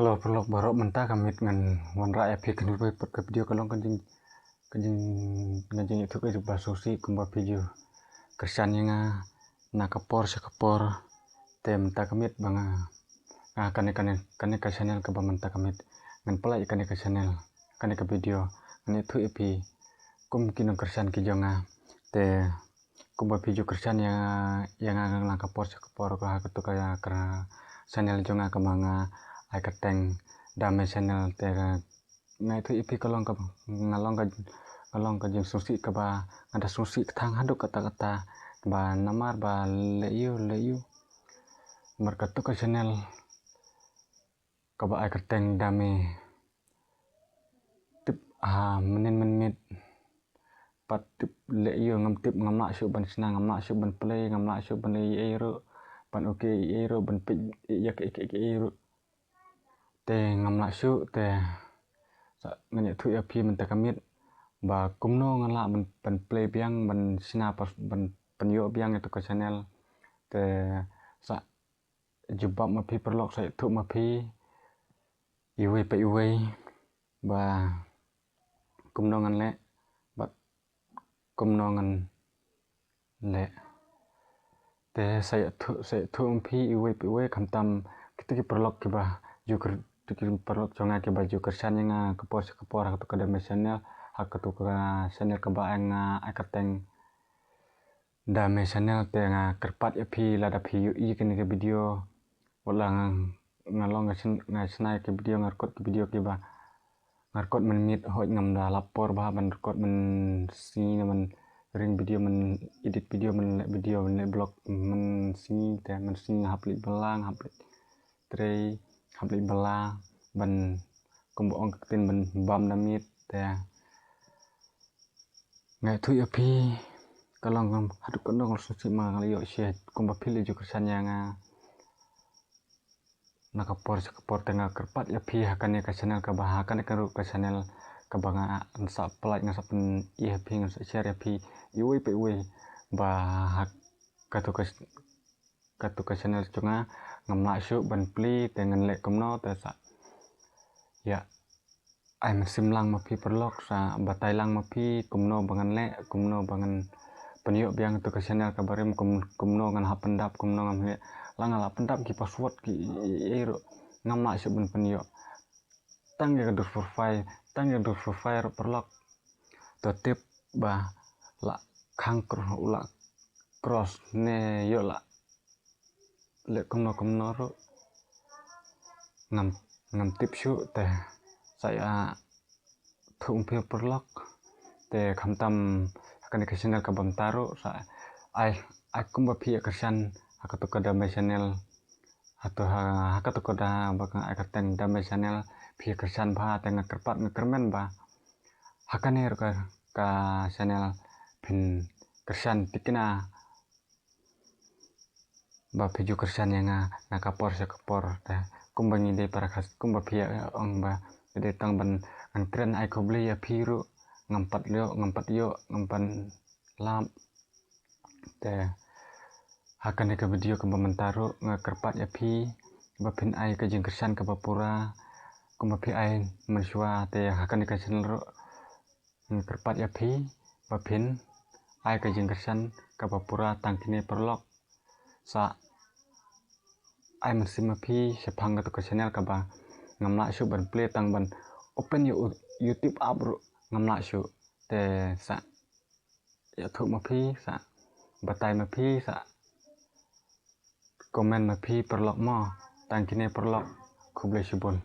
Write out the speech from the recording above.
Kalau perlu barok mentah kamit ngan wan rakyat kan ke video kalong kanjing itu ke basusi kumba video kersan yang na kapor te mentah kamit banga kan ka channel ke mentah kamit ngan pelai kan ka channel kan ka video ngan itu epi kum kinong kersan ki jonga te kumba video kersan yang na kapor ka to kaya channel jonga kamanga ai kateng dame channel te ngai tu ipi kalong ka ngalong ka jing susi ka ba ada susi thang handuk kata-kata ba namar ba leiu marka tu ka channel ka ba ai kateng dame tip menit pat tip leiu ngam tip ngam syu ban senang ngam syu ban play ngam syu ban ero ban oke ero ban pik yak ero te ngam syu te ngani thu ap mentah kamit ba kumno ngala ban play biang ban sina ban penyo biang itu ke channel te sa jubab ma pi perlok sa thu ma pi iwe ba kumno ngan le ba kumno ngan le te saya thu ma pi iwe khamtam kita ki perlok ki ba juker tikin perlok jonga ke baju kersan yang kapor atau kada channel hak tu ka channel ka ba ang akateng dame channel te kerpat api lada pi i ke video wala ngalong ngai ke video ngarkot ke video ke ba ngarkot menit hoj ngam da lapor ba ban rekod men si men ring video men edit video men video men blog men si te men si haplit belang haplit tre haplit bela ban kumbo ong tin ban bam namit te ngai thu api kalong haduk kondong susi ma yo she kumba pili ju kersan yang nakapor tengah kerpat api hakane ka channel ka bah hakane ka channel ka banga sa pelai ngasa pen i api ngasa share api iwe ba hak ka channel chunga ngam syu ban pli tengan le kumno te sa ya ai mesim lang ma pi perlok sa batai lang ma pi kumno bangan le kumno bangan penyo biang tu ke channel ka barim kumno ngan ha pendap kumno ngam le lang ala pendap ki password ki ero ngam syu ban penyo tang ya do profile perlok to tip ba la khang ula cross ne yo la le kumno ro ngam tip syu te saya thung phi perlok te khamtam kan ke channel ka bam taro sa ai kumba phi kersan hakatu ka dame channel atau hakatu ka da baka akateng dame channel phi kersan ba teng kerpat ngekermen ba hakane ka channel pin kersan tikina ba video kersan yang na kapor te kumba ngide para khas kumba phi ong ba de tang ban an tren ai ko bli ya phiru ngampat yo ngampan lam te hakan ke video ke mentaro ngakerpat ya phi ba phin ai ke jing kersan ke bapura kumba phi ai mensua te hakan ke channel ro ngakerpat ya phi ba phin ai ke jing kersan ke bapura tangkine perlok sa ai mensim phi sepang ke channel ka ba ngamla syu ban play tang ban open YouTube app ro ngamla syu te sa ya thu ma phi sa batai ma phi sa comment ma phi perlok mo tang kine perlok kuble sibul